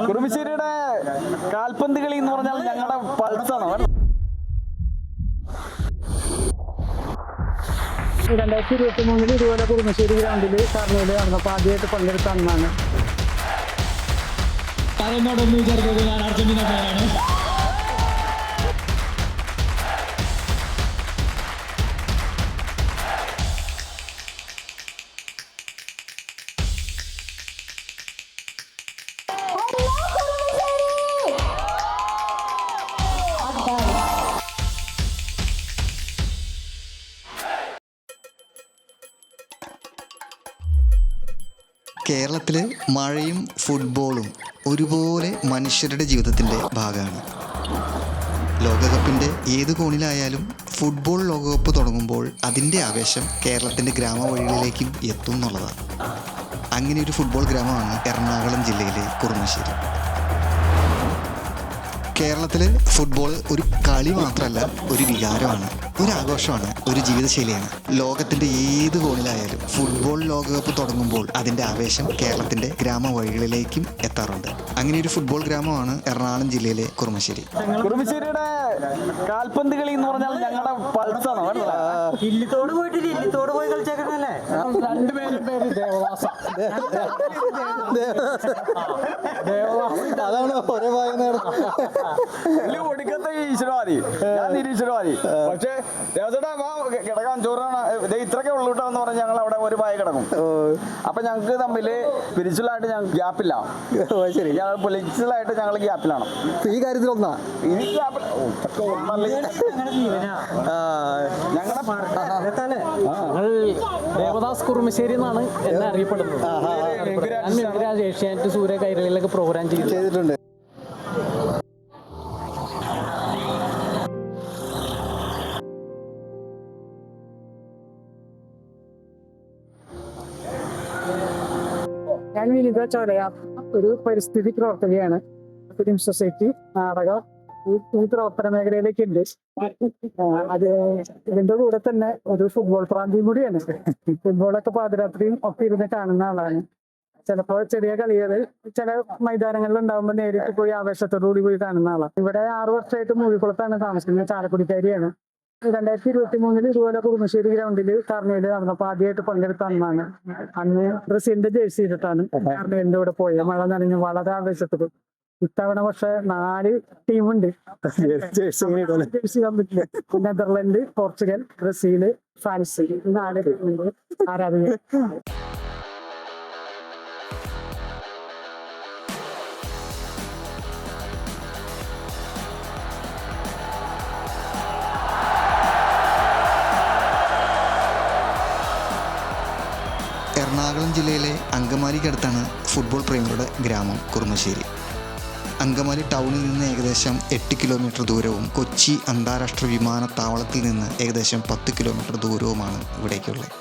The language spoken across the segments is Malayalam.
കുറുമശ്ശേരിയുടെ കാൽപന്ത് കളി എന്ന് പറഞ്ഞാൽ ഞങ്ങളുടെ പൾസാണ്. 2023 ഇതുപോലെ കുറുമശ്ശേരി ഗ്രൗണ്ടിൽ കാർണിവൽ നടന്നപ്പോൾ ആദ്യമായിട്ട് പങ്കെടുത്ത അന്നാണ്. ഞാൻ അർജന്റീന ഫാനാണ്. കേരളത്തിൽ മഴയും ഫുട്ബോളും ഒരുപോലെ മനുഷ്യരുടെ ജീവിതത്തിൻ്റെ ഭാഗമാണ്. ലോകകപ്പിൻ്റെ ഏത് കോണിലായാലും ഫുട്ബോൾ ലോകകപ്പ് തുടങ്ങുമ്പോൾ അതിൻ്റെ ആവേശം കേരളത്തിൻ്റെ ഗ്രാമവഴികളിലേക്കും എത്തും എന്നുള്ളതാണ്. അങ്ങനെ ഒരു ഫുട്ബോൾ ഗ്രാമമാണ് എറണാകുളം ജില്ലയിലെ കുറുമശ്ശേരി. കേരളത്തിൽ ഫുട്ബോൾ ഒരു കളി മാത്രമല്ല, ഒരു വികാരമാണ്, ഒരു ആഘോഷമാണ്, ഒരു ജീവിതശൈലിയാണ്. ലോകത്തിൻ്റെ ഏത് കോണിലായാലും ഫുട്ബോൾ ലോകകപ്പ് തുടങ്ങുമ്പോൾ അതിൻ്റെ ആവേശം കേരളത്തിൻ്റെ ഗ്രാമവഴികളിലേക്കും എത്താറുണ്ട്. അങ്ങനെ ഒരു ഫുട്ബോൾ ഗ്രാമമാണ് എറണാകുളം ജില്ലയിലെ കുറുമശ്ശേരി. കുറുമശ്ശേരിയുടെ കാൽപന്ത് കളി എന്ന് പറഞ്ഞാൽ ഞങ്ങളുടെ പൾസാണ്. ഇല്ലിത്തോട് പോയിട്ടില്ല, ഇല്ലിത്തോട് പോയി കളിച്ചേക്കണല്ലേ? രണ്ടുപേരും പേര് ദേവദാസ. അതാണ് ഒരേ ഭാഗം. ഒടുക്കത്തെ ഈശ്വരവാദി, ഞാൻ നിരീശ്വരവാദി. പക്ഷേ ദേവസേട്ടാ കിടക്കാൻ ചോറാണ് ഇത്രയൊക്കെ ഉള്ളൂ കേട്ടോ എന്ന് പറഞ്ഞ് ഞങ്ങൾ അവിടെ ഒരു പായ കിടക്കും. അപ്പൊ ഞങ്ങൾക്ക് തമ്മിൽ സ്പിരിച്വലായിട്ട് ഞങ്ങൾക്ക് ഗ്യാപ്പില്ല. ശരി, ഞങ്ങൾ പൊളിറ്റിക്കലായിട്ട് ഞങ്ങൾ ഗ്യാപ്പിലാണ് ഈ കാര്യത്തിൽ. ഒന്നാ ഇനി ദേവദാസ് കുറുമശ്ശേരി എന്നാണ് എന്നെ അറിയപ്പെടുന്നത്. ഏഷ്യാനെറ്റ് സൂര്യ കൈരളിയിലൊക്കെ പ്രോഗ്രാം ചെയ്തിട്ടുണ്ട്. ഞാൻ വിനിത ചോലയ, ഒരു പരിസ്ഥിതി പ്രവർത്തകയാണ്. ഫിലിം സൊസൈറ്റി, നാടകം, ഈ പ്രവർത്തന മേഖലയിലേക്ക് ഉണ്ട്. അത് ഇതിന്റെ കൂടെ തന്നെ ഒരു ഫുട്ബോൾ പ്രാന്തിയും കൂടിയാണ്. ഫുട്ബോളൊക്കെ പാതിരാത്രിയും ഒക്കെ ഇരുന്ന് കാണുന്ന ആളാണ്. ചിലപ്പോൾ ചെറിയ കളികൾ ചില മൈതാനങ്ങളിൽ ഉണ്ടാകുമ്പോൾ നേരിട്ട് പോയി ആവേശത്തോടുകൂടി പോയി കാണുന്ന ആളാണ്. ഇവിടെ 6 വർഷമായിട്ട് മൂഴിക്കുളത്താണ് താമസിക്കുന്നത്. ചാലക്കുടിക്കാരിയാണ്. 2023 ഇതുപോലെ കുറുമശ്ശേരി ഗ്രൗണ്ടിൽ കാർണിവൽ നടന്നപ്പോൾ ആദ്യമായിട്ട് പങ്കെടുത്ത അന്നാണ്. അന്ന് ബ്രസീലിന്റെ ജേഴ്സി ചെയ്തിട്ടാണ് കാർണിവലിന്റെ കൂടെ പോയത്. മഴ നനഞ്ഞ് വളരെ ആവേശത്തിൽ. ഇത്തവണ പക്ഷെ 4 ടീമുണ്ട്. ജേഴ്സി കമ്മിറ്റില് നെതർലൻഡ്, പോർച്ചുഗൽ, ബ്രസീല്, ഫ്രാൻസ്, 4 ടീമുണ്ട് ആരാധകർ. എറണാകുളം ജില്ലയിലെ അങ്കമാലിക്കടുത്താണ് ഫുട്ബോൾ പ്രേമികളുടെ ഗ്രാമം കുറുമശ്ശേരി. അങ്കമാലി ടൗണിൽ നിന്ന് ഏകദേശം 8 കിലോമീറ്റർ ദൂരവും കൊച്ചി അന്താരാഷ്ട്ര വിമാനത്താവളത്തിൽ നിന്ന് ഏകദേശം 10 കിലോമീറ്റർ ദൂരവുമാണ് ഇവിടേക്കുള്ളത്.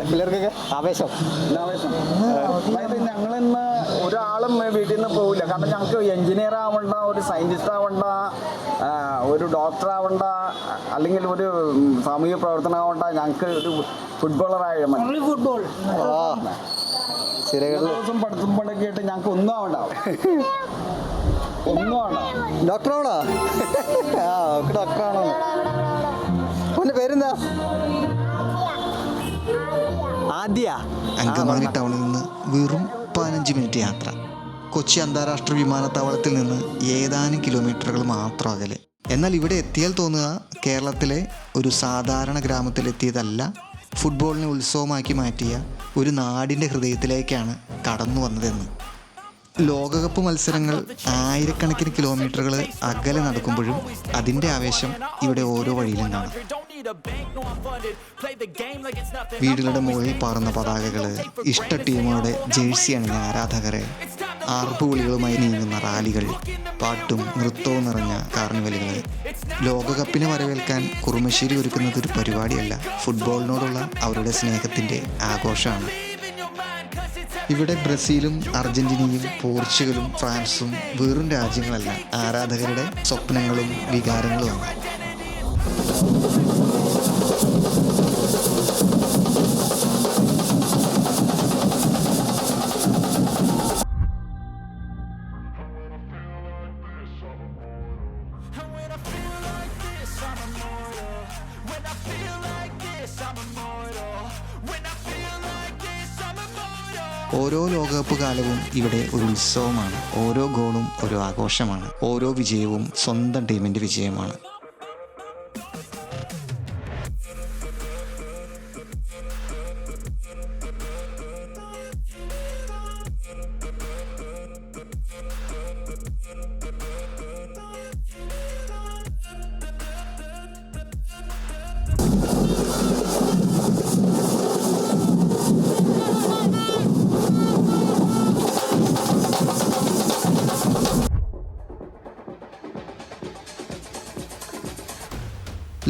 പിള്ളേർക്കൊക്കെ ആവേശം. അതായത് ഞങ്ങളിന്ന് ഒരാളും വീട്ടിൽ നിന്ന് പോവില്ല. കാരണം ഞങ്ങൾക്ക് എഞ്ചിനീയർ ആവണ്ട, ഒരു സയന്റിസ്റ്റ് ആവണ്ട, ഒരു ഡോക്ടർ ആവണ്ട, അല്ലെങ്കിൽ ഒരു സാമൂഹിക പ്രവർത്തനം ആവണ്ട. ഞങ്ങൾക്ക് ഒരു ഫുട്ബോളറായ മതി. ഫുട്ബോൾ ദിവസം പഠിത്തുമ്പോഴൊക്കെ ആയിട്ട് ഞങ്ങൾക്ക് ഒന്നും ആവണ്ട, ഒന്നും ആവണ്ട. ഡോക്ടറാണോ? ഡോക്ടറാണോ? പേരെന്താ? അങ്കമാലി ടൗണിൽ നിന്ന് വെറും 15 മിനിറ്റ് യാത്ര. കൊച്ചി അന്താരാഷ്ട്ര വിമാനത്താവളത്തിൽ നിന്ന് ഏതാനും കിലോമീറ്ററുകൾ മാത്രം അകലെ. എന്നാൽ ഇവിടെ എത്തിയാൽ തോന്നുക കേരളത്തിലെ ഒരു സാധാരണ ഗ്രാമത്തിലെത്തിയതല്ല, ഫുട്ബോളിനെ ഉത്സവമാക്കി മാറ്റിയ ഒരു നാടിൻ്റെ ഹൃദയത്തിലേക്കാണ് കടന്നു വന്നതെന്ന്. ലോകകപ്പ് മത്സരങ്ങൾ ആയിരക്കണക്കിന് കിലോമീറ്ററുകൾ അകലെ നടക്കുമ്പോഴും അതിൻ്റെ ആവേശം ഇവിടെ ഓരോ വഴിയിലും കാണാം. വീടുകളുടെ മുകളിൽ പാറുന്ന പതാകകൾ, ഇഷ്ട ടീമുകളുടെ ജേഴ്സി അണിഞ്ഞ ആരാധകരെ, ആർപ്പുവിളികളുമായി നീങ്ങുന്ന റാലികൾ, പാട്ടും നൃത്തവും നിറഞ്ഞ കാർണിവലുകൾ. ലോകകപ്പിനെ വരവേൽക്കാൻ കുറുമശ്ശേരി ഒരുക്കുന്നത് ഒരു പരിപാടിയല്ല, ഫുട്ബോളിനോടുള്ള അവരുടെ സ്നേഹത്തിൻ്റെ ആഘോഷമാണ്. ഇവിടെ ബ്രസീലും അർജന്റീനയും പോർച്ചുഗലും ഫ്രാൻസും വെറും രാജ്യങ്ങളല്ല, ആരാധകരുടെ സ്വപ്നങ്ങളും വികാരങ്ങളുമാണ്. ഓരോ ലോകകപ്പ് കാലവും ഇവിടെ ഒരു ഉത്സവമാണ്. ഓരോ ഗോളും ഒരു ആഘോഷമാണ്. ഓരോ വിജയവും സ്വന്തം ടീമിൻ്റെ വിജയമാണ്.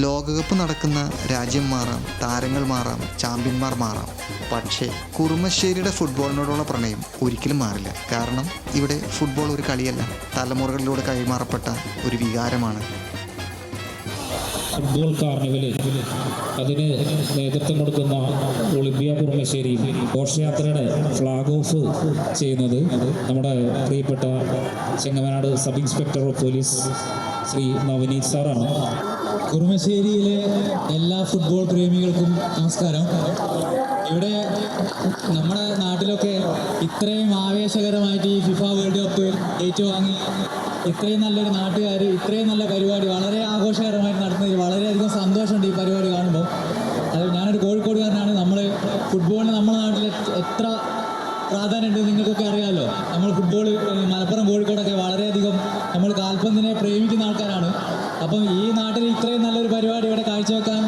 ലോകകപ്പ് നടക്കുന്ന രാജ്യം മാറാം, താരങ്ങൾ മാറാം, ചാമ്പ്യന്മാർ മാറാം, പക്ഷേ കുറുമശ്ശേരിയുടെ ഫുട്ബോളിനോടുള്ള പ്രണയം ഒരിക്കലും മാറില്ല. കാരണം ഇവിടെ ഫുട്ബോൾ ഒരു കളിയല്ല, തലമുറകളിലൂടെ കൈമാറപ്പെട്ട ഒരു വികാരമാണ്. ഫുട്ബോൾ കാർണിവല് അതിന് നേതൃത്വം കൊടുക്കുന്ന ഒളിമ്പിയ കുറുമശ്ശേരി ഘോഷയാത്രയുടെ ഫ്ലാഗ് ഓഫ് ചെയ്യുന്നത് നമ്മുടെ പ്രിയപ്പെട്ട Chengamanad sub inspector of police Shri Navaneeth സാറാണ്. കുറുമശ്ശേരിയിലെ എല്ലാ ഫുട്ബോൾ പ്രേമികൾക്കും നമസ്കാരം. ഇവിടെ നമ്മുടെ നാട്ടിലൊക്കെ ഇത്രയും ആവേശകരമായിട്ട് ഈ ഫിഫ വേൾഡ് കപ്പ് ഏറ്റുവാങ്ങി ഇത്രയും നല്ലൊരു നാട്ടുകാർ ഇത്രയും നല്ല പരിപാടി വളരെ ആഘോഷകരമായിട്ട് നടത്തുന്നതിൽ വളരെയധികം സന്തോഷമുണ്ട് ഈ പരിപാടി കാണുമ്പോൾ. അത് ഞാനൊരു കോഴിക്കോടുകാരനാണ്. നമ്മൾ ഫുട്ബോളിന് നമ്മുടെ നാട്ടിൽ എത്ര പ്രാധാന്യമുണ്ട് നിങ്ങൾക്കൊക്കെ അറിയാമല്ലോ. നമ്മൾ ഫുട്ബോൾ മലപ്പുറം കോഴിക്കോടൊക്കെ വളരെയധികം നമ്മൾ കാൽപന്തിനെ പ്രേമിക്കുന്ന ആൾക്കാരാണ്. അപ്പം ഈ നാട്ടിൽ ഇത്രയും നല്ലൊരു പരിപാടി ഇവിടെ കാഴ്ചവെക്കാൻ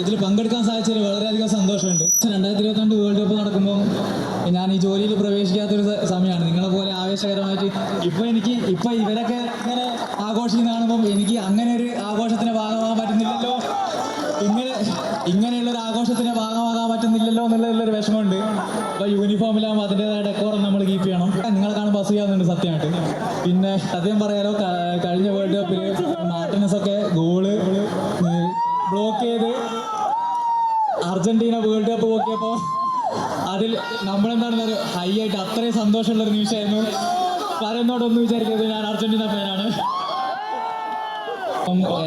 ഇതിൽ പങ്കെടുക്കാൻ സാധിച്ചതിൽ വളരെയധികം സന്തോഷമുണ്ട്. 2022 വേൾഡ് കപ്പ് നടക്കുമ്പോൾ ഞാൻ ഈ ജോലിയിൽ പ്രവേശിക്കാത്തൊരു സമയമാണ്. നിങ്ങളെ പോലെ ആവേശകരമായിട്ട് ഇപ്പോൾ ഇവരൊക്കെ ഇങ്ങനെ ആഘോഷിക്കുന്ന കാണുമ്പം എനിക്ക് അങ്ങനെ ഒരു ആഘോഷത്തിന് ഭാഗമാകാൻ പറ്റുന്നില്ലല്ലോ, ഇങ്ങനെയുള്ളൊരു ആഘോഷത്തിന് ഭാഗമാകാൻ പറ്റുന്നില്ലല്ലോ എന്നുള്ളൊരു വിഷമമുണ്ട്. അപ്പോൾ യൂണിഫോമിലാകുമ്പോൾ അതിൻ്റെതായ ഡെക്കോറം നമ്മൾ കീപ്പ് ചെയ്യണം. നിങ്ങളെ കാണുമ്പോൾ അസൂയാവുന്നുണ്ട് സത്യമായിട്ട്. പിന്നെ സത്യം പറയാലോ, കഴിഞ്ഞ വേൾഡ് കപ്പിൽ മാർട്ടിനസൊക്കെ ഗോള് ബ്ലോക്ക് ചെയ്ത് അർജന്റീന വേൾഡ് കപ്പ് നോക്കിയപ്പോൾ അതിൽ നമ്മളെന്താണെന്നൊരു ഹൈ ആയിട്ട് അത്രയും സന്തോഷമുള്ളൊരു നിമിഷമായിരുന്നു. പറയുന്നോടൊന്നും വിചാരിക്കരുത്, ഞാൻ അർജന്റീന ഫാനാണ്.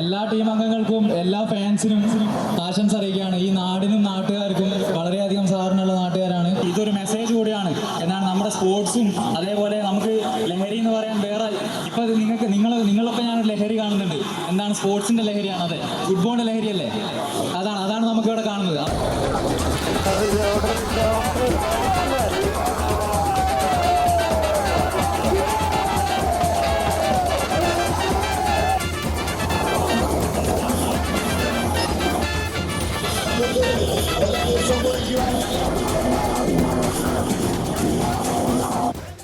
എല്ലാ ടീം അംഗങ്ങൾക്കും എല്ലാ ഫാൻസിനും ആശംസ അറിയിക്കുകയാണ്. ഈ നാടിനും നാട്ടുകാർക്കും വളരെയധികം സഹകരണമുള്ള നാട്ടുകാരാണ്. ഇതൊരു മെസ്സേജ് കൂടിയാണ്. എന്നാണ് നമ്മുടെ സ്പോർട്സും അതേപോലെ നമുക്ക് ലഹരി എന്ന് പറയാൻ വേറെ ഇപ്പം നിങ്ങളൊക്കെ ഞാനൊരു ലഹരി കാണുന്നുണ്ട്. എന്താണ് സ്പോർട്സിൻ്റെ ലഹരിയാണ്, അതെ ഫുട്ബോളിൻ്റെ ലഹരിയല്ലേ, അതാണ് നമുക്കിവിടെ കാണുന്നത്.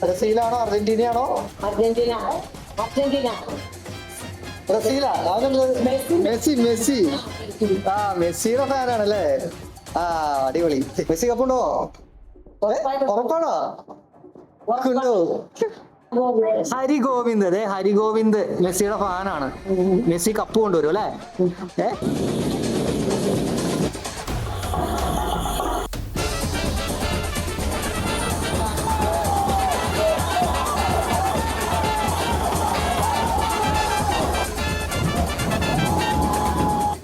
ബ്രസീലാണോ അർജന്റീനയാണോ? അർജന്റീന. ബ്രസീലാ? മെസ്സി. മെസ്സിയുടെ ഫാനാണല്ലേ? അടിപൊളി. മെസ്സി കപ്പുണ്ടോ? ഉറപ്പാണോ? ഹരിഗോവിന്ദ് മെസ്സിയുടെ ഫാനാണ്. മെസ്സി കപ്പ് കൊണ്ടുവരും അല്ലേ?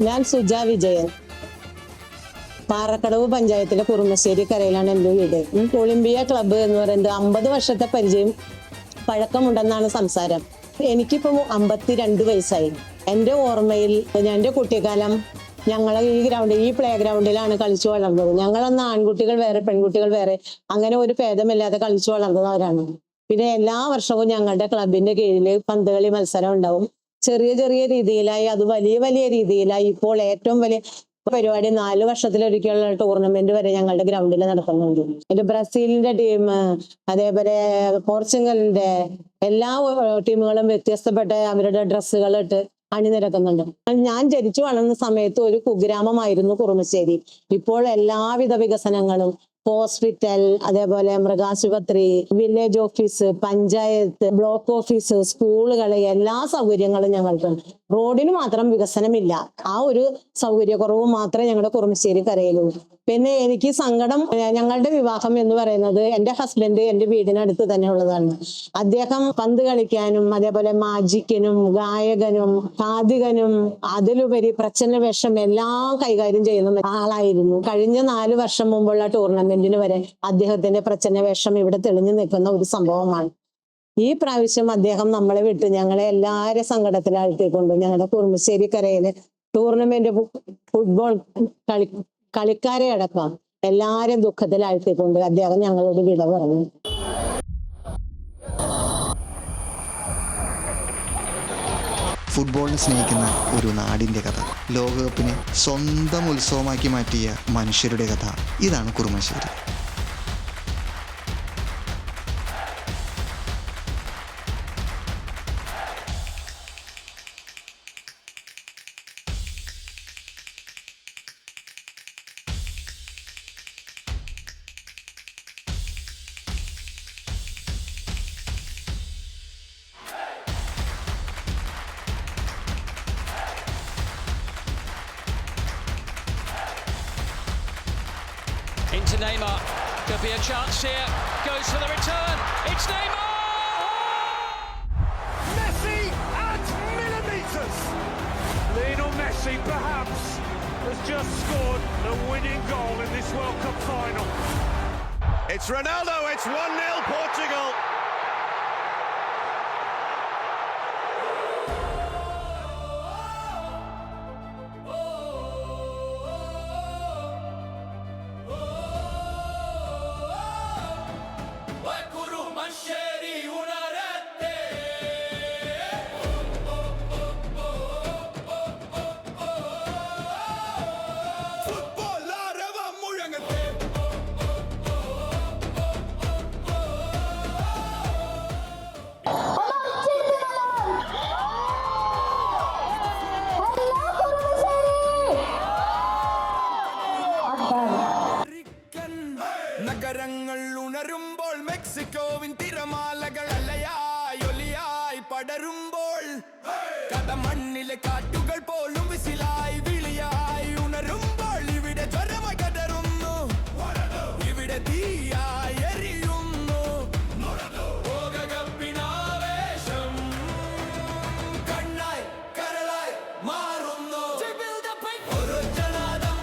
ഞാൻ സുജ വിജയൻ, പാറക്കടവ് പഞ്ചായത്തിലെ കുറുമശ്ശേരി കരയിലാണ് എൻ്റെ വീട്. ഒളിമ്പിയ ക്ലബ്ബ് എന്ന് പറയുന്നത് 50 വർഷത്തെ പഴക്കമുണ്ടെന്നാണ് സംസാരം. എനിക്കിപ്പോൾ 52 വയസ്സായി. എൻ്റെ ഓർമ്മയിൽ എൻ്റെ കുട്ടിക്കാലം ഞങ്ങൾ ഈ പ്ലേ ഗ്രൗണ്ടിലാണ് കളിച്ചു വളർന്നത്. ഞങ്ങളന്ന് ആൺകുട്ടികൾ വേറെ പെൺകുട്ടികൾ വേറെ അങ്ങനെ ഒരു ഭേദമില്ലാതെ കളിച്ചു വളർന്നവരാണ്. പിന്നെ എല്ലാ വർഷവും ഞങ്ങളുടെ ക്ലബിന്റെ കീഴിൽ പന്തുകളി മത്സരം ഉണ്ടാവും. ചെറിയ രീതിയിലായി, അത് വലിയ രീതിയിലായി. ഇപ്പോൾ ഏറ്റവും വലിയ പരിപാടി 4 വർഷത്തിലൊരിക്കലുള്ള ടൂർണമെന്റ് വരെ ഞങ്ങളുടെ ഗ്രൗണ്ടിൽ നടത്തുന്നുണ്ട്. അതിന്റെ ബ്രസീലിന്റെ ടീം, അതേപോലെ പോർച്ചുഗലിന്റെ എല്ലാ ടീമുകളും വ്യത്യസ്തപ്പെട്ട അവരുടെ ഡ്രസ്സുകൾ ഇട്ട് അണിനിരക്കുന്നുണ്ട്. ഞാൻ ജനിച്ചു വളർന്ന സമയത്ത് ഒരു കുഗ്രാമമായിരുന്നു കുറുമശ്ശേരി. ഇപ്പോൾ എല്ലാവിധ വികസനങ്ങളും ഹോസ്പിറ്റൽ, അതേപോലെ മൃഗാശുപത്രി, village office, panchayat, block office, സ്കൂളുകള്, എല്ലാ സൗകര്യങ്ങളും ഞങ്ങൾക്കുണ്ട്. റോഡിന് മാത്രം വികസനമില്ല. ആ ഒരു സൗകര്യക്കുറവ് മാത്രമേ ഞങ്ങളുടെ കുറുമശ്ശേരി കരയിലുള്ളൂ. പിന്നെ എനിക്ക് സങ്കടം, ഞങ്ങളുടെ വിവാഹം എന്ന് പറയുന്നത് എൻ്റെ ഹസ്ബൻഡ് എൻ്റെ വീടിനടുത്ത് തന്നെ ഉള്ളതാണ്. അദ്ദേഹം പന്ത് കളിക്കാനും അതേപോലെ മാജിക്കിനും ഗായകനും കാതികനും അതിലുപരി പ്രച്ഛന്ന വേഷം എല്ലാം കൈകാര്യം ചെയ്യുന്ന ആളായിരുന്നു. കഴിഞ്ഞ 4 വർഷം മുമ്പുള്ള ടൂർണമെന്റിന് വരെ അദ്ദേഹത്തിന്റെ പ്രച്ഛന്ന വേഷം ഇവിടെ തെളിഞ്ഞു നിൽക്കുന്ന ഒരു സംഭവമാണ്. ഈ പ്രാവശ്യം അദ്ദേഹം നമ്മളെ വിട്ട് ഞങ്ങളെ എല്ലാവരും സങ്കടത്തിലാഴ്ത്തിക്കൊണ്ട് ഞങ്ങളുടെ കുറുമശ്ശേരി കരയിലെ ടൂർണമെന്റ് ഫുട്ബോൾ കളിക്കാരെ അടക്കം എല്ലാരും ദുഃഖത്തിലാഴ്ത്തിക്കൊണ്ട് അദ്ദേഹം ഞങ്ങളോട് വിട പറഞ്ഞു. ഫുട്ബോളിനെ സ്നേഹിക്കുന്ന ഒരു നാടിൻ്റെ കഥ, ലോകകപ്പിനെ സ്വന്തം ഉത്സവമാക്കി മാറ്റിയ മനുഷ്യരുടെ കഥ, ഇതാണ് Kurumassery. Into Neymar, could be a chance here, goes for the return, it's Neymar! Messi at millimetres! Lionel Messi perhaps has just scored the winning goal in this World Cup final. It's Ronaldo, it's 1-0 Portugal! നഗരങ്ങൾ ഉണരുമ്പോൾ മെക്സിക്കോവിൻ തിരമാലകൾ അലയായി ഒലിയായി പടരുമ്പോൾ കടമണ്ണിലെ കാറ്റുകൾ പോലും വിസിലായി വിളിയായി ഉണരുമ്പോൾ ഇവിടെ ജ്വരമായി കടരുന്നു, ഇവിടെ തീയായി എരിയുന്നു ലോകകപ്പിനാവേശം കണ്ണായി കരളായി മാറുന്നു. ഒരൊറ്റ നാദം,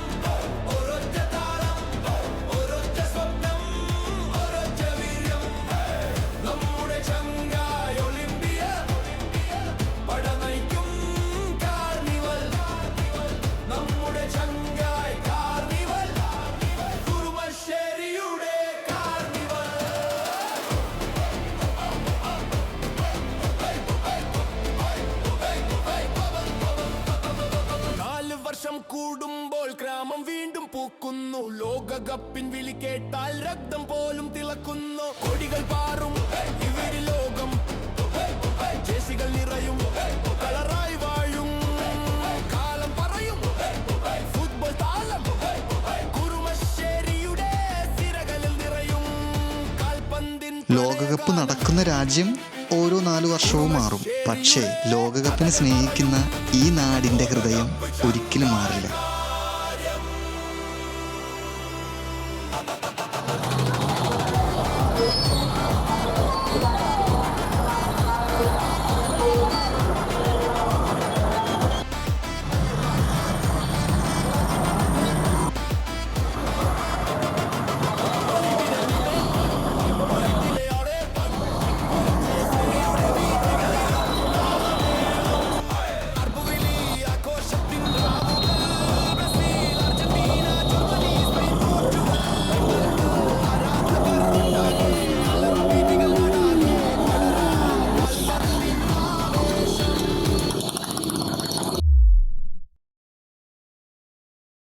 ഒരൊറ്റ താളം, ഒരൊറ്റ സ്വപ്നം, ഒരൊറ്റ വീര്യം, നമ്മുടെ ചങ്കായ ഒളിമ്പിയ പടനയിക്കും കാർണിവൽ, നമ്മുടെ ചങ്കായ കാർണിവൽ, കുറുമശ്ശേരിയുടെ കാർണിവൽ. 4 വർഷം കൂടുമ്പോൾ ഗ്രാമം വീണ്ടും പൂക്കുന്നു, ലോകകപ്പിൻ വിളി കേട്ടാൽ രക്തം പോലും തിളക്കുന്നു. കൊടികൾ പാറും ഇവരി ലോകം, ജേസികൾ നിറയും കളറായി വാഴും, കാലം പറയും ഫുട്ബോൾ താളം, കുറുമശ്ശേരിയുടെ സിരകളിൽ നിറയും കാൽപന്തിൻ. ലോകകപ്പ് നടക്കുന്ന രാജ്യം ഓരോ 4 വർഷവും മാറും, പക്ഷേ ലോകകപ്പിനെ സ്നേഹിക്കുന്ന ഈ നാടിൻ്റെ ഹൃദയം ഒരിക്കലും മാറില്ല.